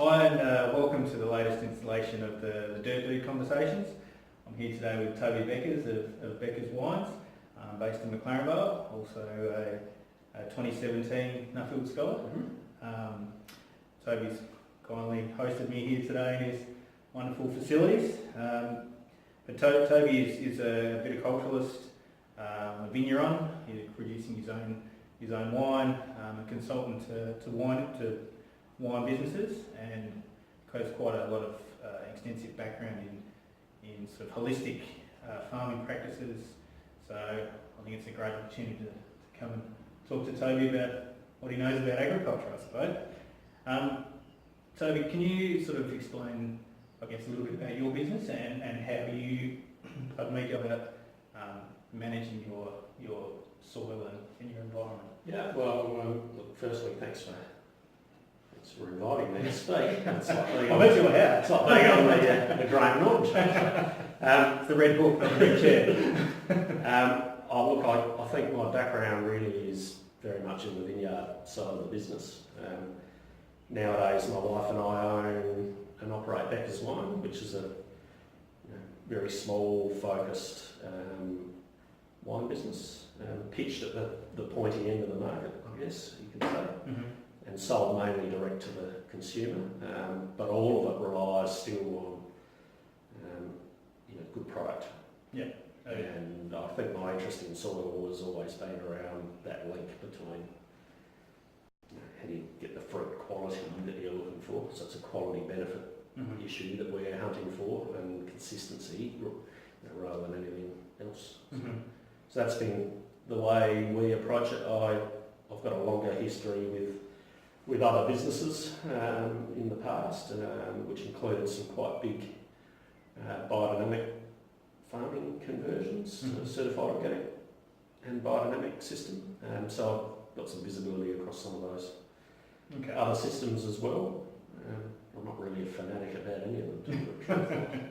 Hi and welcome to the latest installation of the Dirt Dude Conversations. I'm here today with Toby Beckers of Beckers Wines, based in McLaren Vale, also a 2017 Nuffield Scholar. Toby's kindly hosted me here today in his wonderful facilities. But Toby is a viticulturalist, a vigneron. He's producing his own wine, a consultant to wine businesses, and has quite a lot of extensive background in sort of holistic farming practices. So I think it's a great opportunity to come and talk to Toby about what he knows about agriculture, I suppose. Toby, can you sort of explain, I guess, a little bit about your business and how you, go about managing your soil and your environment? Yeah, well, look, firstly, thanks for inviting me to speak. It's like being I bet you have. It's like being on the Graham Norton show. It's the Red Book, not the big chair. I think my background really is very much in the vineyard side of the business. Nowadays, my wife and I own and operate Beckers Wine, which is a very small, focused wine business, pitched at the pointy end of the market, I guess you can say. Mm-hmm. And sold mainly direct to the consumer, but all of it relies still on good product. Yeah. Okay. And I think my interest in soil has always been around that link between how do you get the fruit quality that you're looking for. So it's a quality benefit issue that we're hunting for, and consistency rather than anything else. Mm-hmm. So that's been the way we approach it. I've got a longer history with other businesses in the past, which included some quite big biodynamic farming conversions to a certified organic and biodynamic system. So I've got some visibility across some of those other systems as well. I'm not really a fanatic about any of them.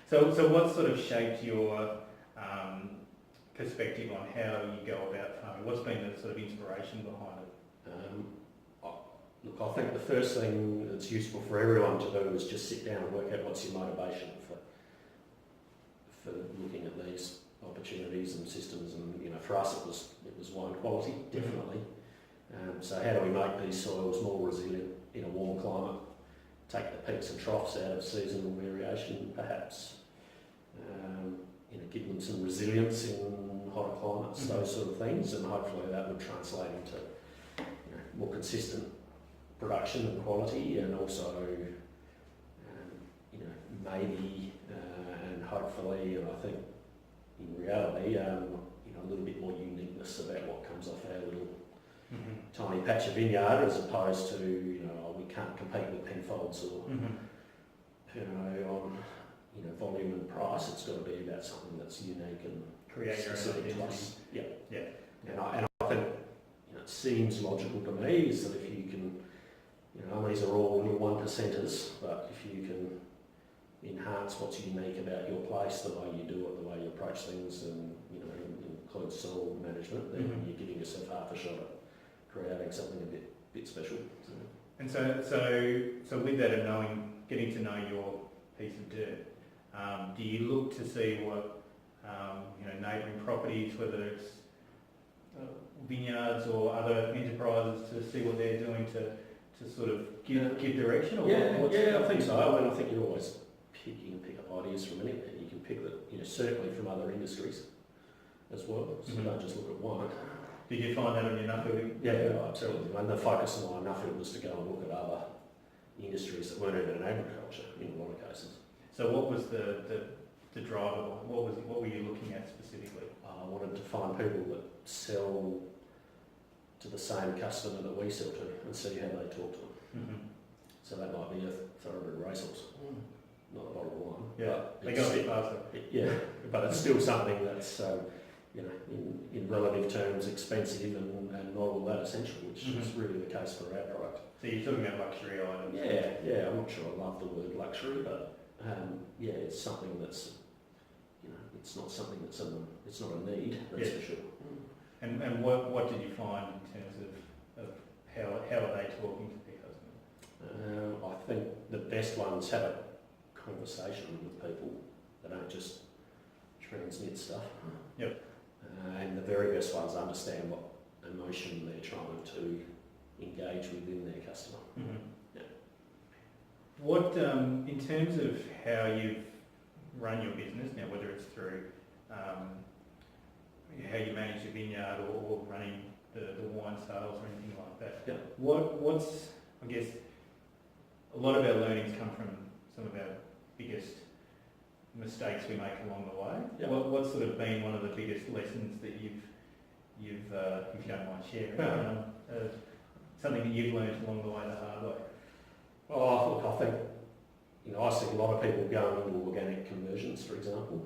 So what sort of shaped your perspective on how you go about farming? What's been the sort of inspiration behind it? Look, I think the first thing that's useful for everyone to do is just sit down and work out what's your motivation for looking at these opportunities and systems. And for us, it was wine quality, definitely. So how do we make these soils more resilient in a warm climate? Take the peaks and troughs out of seasonal variation, perhaps. Give them some resilience in hotter climates, those sort of things, and hopefully that would translate into more consistent production and quality, and also maybe and hopefully, and I think in reality, a little bit more uniqueness about what comes off our little tiny patch of vineyard, as opposed to we can't compete with Penfolds or on volume and price. It's got to be about something that's unique and Create your own specific to identity. us. Yeah. Yeah. And I think it seems logical to me is that if you can, these are all little one percenters, but if you can enhance what's unique about your place, the way you do it, the way you approach things, and include soil management, then you're giving yourself half a shot at creating something a bit special. And so with that, and getting to know your piece of dirt, do you look to see what neighbouring properties, whether it's vineyards or other enterprises, to see what they're doing to sort of give direction? Or I think so. I think you're always pick up ideas from anywhere. You can pick that, certainly from other industries as well. So don't just look at one. Did you find that on your Nuffield? Yeah, absolutely. And the focus on my Nuffield was to go and look at other industries that weren't even in agriculture in a lot of cases. So what was the driver? What were you looking at specifically? I wanted to find people that sell to the same customer that we sell to, and see how they talk to them. So that might be a thoroughbred racehorse, not a bottle of wine. Yeah, they go a bit faster. But it's still something that's in relative terms expensive and not all that essential, which is really the case for our product. So you're talking about luxury items. Yeah. I'm not sure I love the word luxury, but it's something that's it's not something that's it's not a need, that's for sure. And what did you find in terms of how are they talking to their customers? I think the best ones have a conversation with people. They don't just transmit stuff. Yep. And the very best ones understand what emotion they're trying to engage within their customer. Yeah. What, in terms of how you've run your business now, whether it's through how you manage your vineyard or running the wine sales or anything like that, Yeah. what's, I guess, a lot of our learnings come from some of our biggest mistakes we make along the way. Yeah. What's sort of been one of the biggest lessons that you've if you don't mind sharing, something that you've learned along the way the hard way? Oh, look, I think, I see a lot of people going into organic conversions, for example,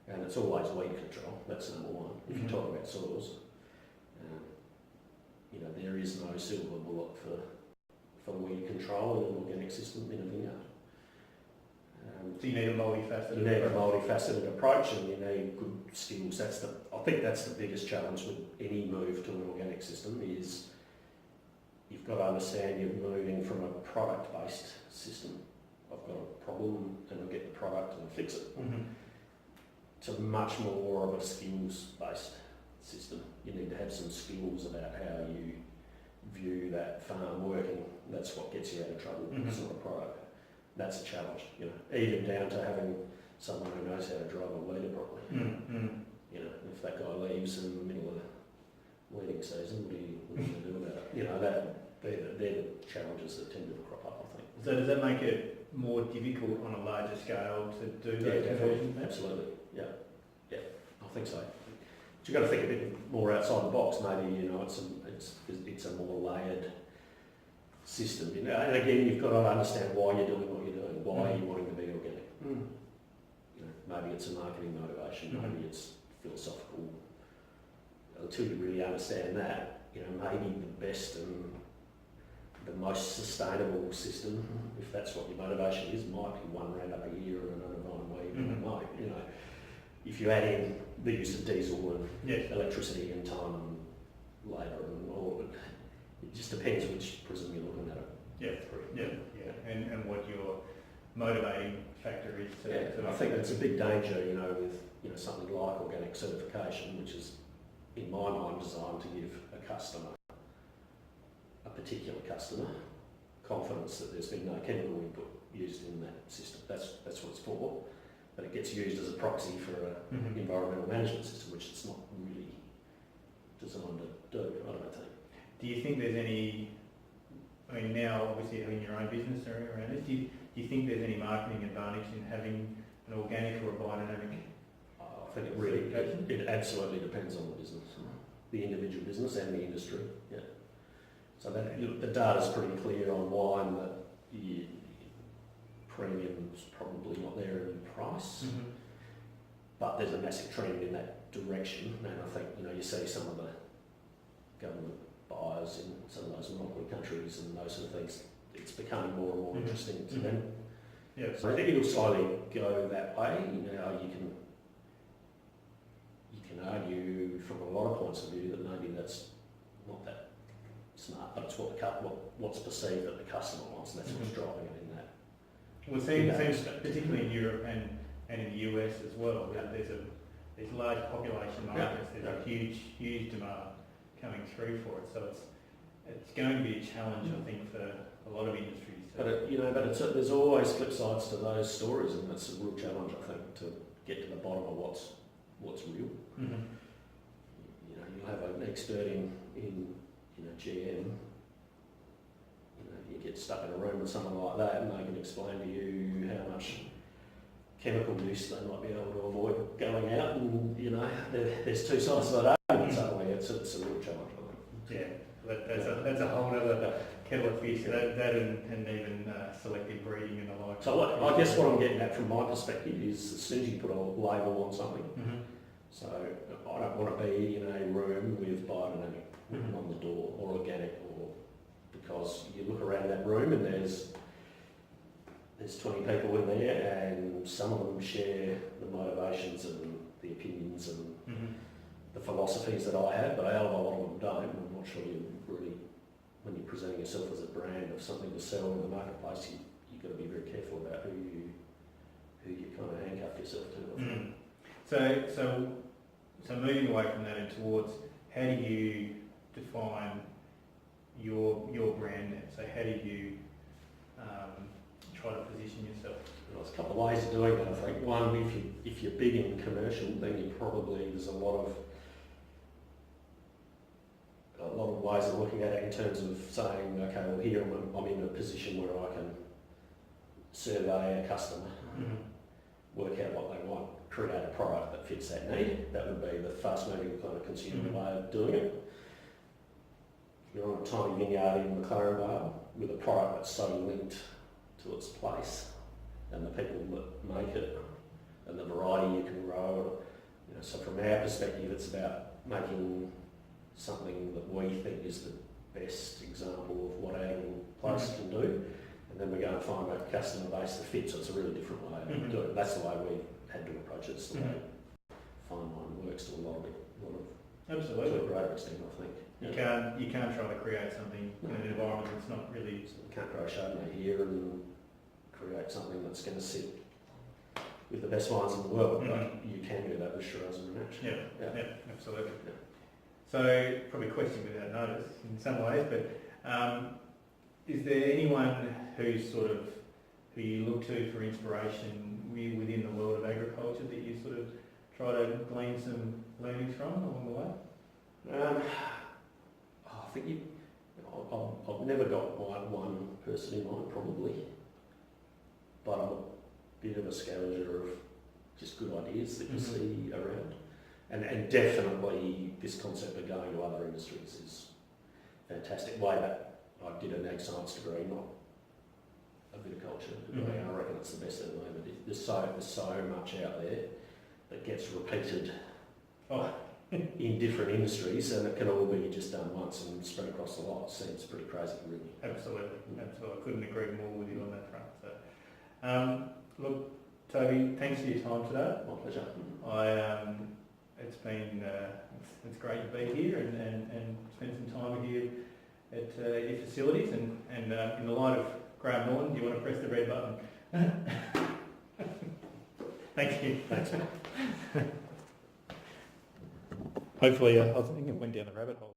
and it's always weed control. That's number one. If you talk about soils, there is no silver bullet for weed control in an organic system in a vineyard. So you need a multifaceted. You need a multifaceted approach, and you need good skills. I think that's the biggest challenge with any move to an organic system is you've got to understand you're moving from a product-based system. I've got a problem and I'll get the product and I'll fix it. To much more of a skills-based system. You need to have some skills about how you view that farm working. That's what gets you out of trouble. It's not a product. That's a challenge, even down to having someone who knows how to drive a weeder properly. If that guy leaves in the middle of weeding season, what are you going to do about it? They're the challenges that tend to crop up, I think. So does that make it more difficult on a larger scale to do those conversions? Absolutely, yeah, I think so. But you've got to think a bit more outside the box. Maybe it's a more layered system, and again you've got to understand why you're doing what you're doing. Why are you wanting to be organic? Maybe it's a marketing motivation. Maybe it's philosophical. Until you really understand that, maybe the best and the most sustainable system, if that's what your motivation is, might be one Roundup a year and another vine weed. If you add in the use of diesel and electricity and time and labour and all of it, it just depends which prism you're looking at it. Yeah. And what your motivating factor is to I think that's a big danger, with something like organic certification, which is, in my mind, designed to give a particular customer, confidence that there's been no chemical input used in that system. That's what it's for. But it gets used as a proxy for an environmental management system, which it's not really designed to do, I don't think. Do you think there's any, now obviously having your own business around this, do you think there's any marketing advantage in having an organic or a biodynamic? I think it absolutely depends on the business, the individual business and the industry. Yeah. So the data's pretty clear on wine that the premium's probably not there in price, but there's a massive trend in that direction, and I think you see some of the government buyers in some of those monopoly countries and those sort of things. It's becoming more and more interesting to them. Yeah. So I think it'll slowly go that way. You can argue from a lot of points of view that maybe that's not that smart, but it's what's perceived that the customer wants, and that's what's driving it in that. Well, it seems particularly in Europe and in the US as well, that there's large population markets, there's a huge demand coming through for it, so it's going to be a challenge, I think, for a lot of industries. There's always flip sides to those stories, and that's a real challenge, I think, to get to the bottom of what's real. You'll have an expert in GM. You get stuck in a room with someone like that, and they can explain to you how much chemical use they might be able to avoid going out, and there's two sides to that argument. Suddenly, it's a real challenge, I think. Yeah, that's a whole other kettle of fish. That and even selective breeding and the like. So I guess what I'm getting at from my perspective is, as soon as you put a label on something, so I don't want to be in a room with biodynamic on the door or organic, or because you look around that room and there's 20 people in there, and some of them share the motivations and the opinions and the philosophies that I have, but a hell of a lot of them don't. I'm not sure you really when you're presenting yourself as a brand of something to sell in the marketplace, you've got to be very careful about who you kind of handcuff yourself to. I think. So moving away from that and towards, how do you define your brand now? So how do you try to position yourself? Well, there's a couple of ways of doing that. I think one, if you're big in commercial, then you probably there's a lot of ways of looking at it in terms of saying, okay, well here I'm in a position where I can survey a customer, work out what they want, create a product that fits that need. That would be the fast-moving kind of consumer way of doing it. You're on a tiny vineyard in McLaren Vale with a product that's so linked to its place and the people that make it and the variety you can grow. You know, so from our perspective, it's about making something that we think is the best example of what our little place can do, and then we're going to find a customer base that fits. So it's a really different way of doing it. That's the way we had to approach it. It's the way fine wine works to a lot of Absolutely. to a greater extent, I think. You can't try to create something in an environment that's not really. So you can't grow Chardonnay here and create something that's going to sit with the best wines in the world, but you can do that with Shiraz and Grenache. Yeah, absolutely. Yeah. So probably a question without notice in some ways, but is there anyone who you look to for inspiration within the world of agriculture that you sort of try to glean some learnings from along the way? I think I've never got one person in mind probably, but I'm a bit of a scavenger of just good ideas that you see around. And definitely this concept of going to other industries is fantastic. Way back, I did an ag science degree, not a viticulture degree, and I reckon it's the best at the moment. There's so much out there that gets repeated in different industries, and it can all be just done once and spread across the lot. It seems pretty crazy, really. Absolutely. I couldn't agree more with you on that front. So, look, Toby, thanks for your time today. My pleasure. It's great to be here and spend some time with you at your facilities. And in the light of Graham Norton, do you want to press the red button? Thank you. Thanks. Hopefully, I think it went down the rabbit hole.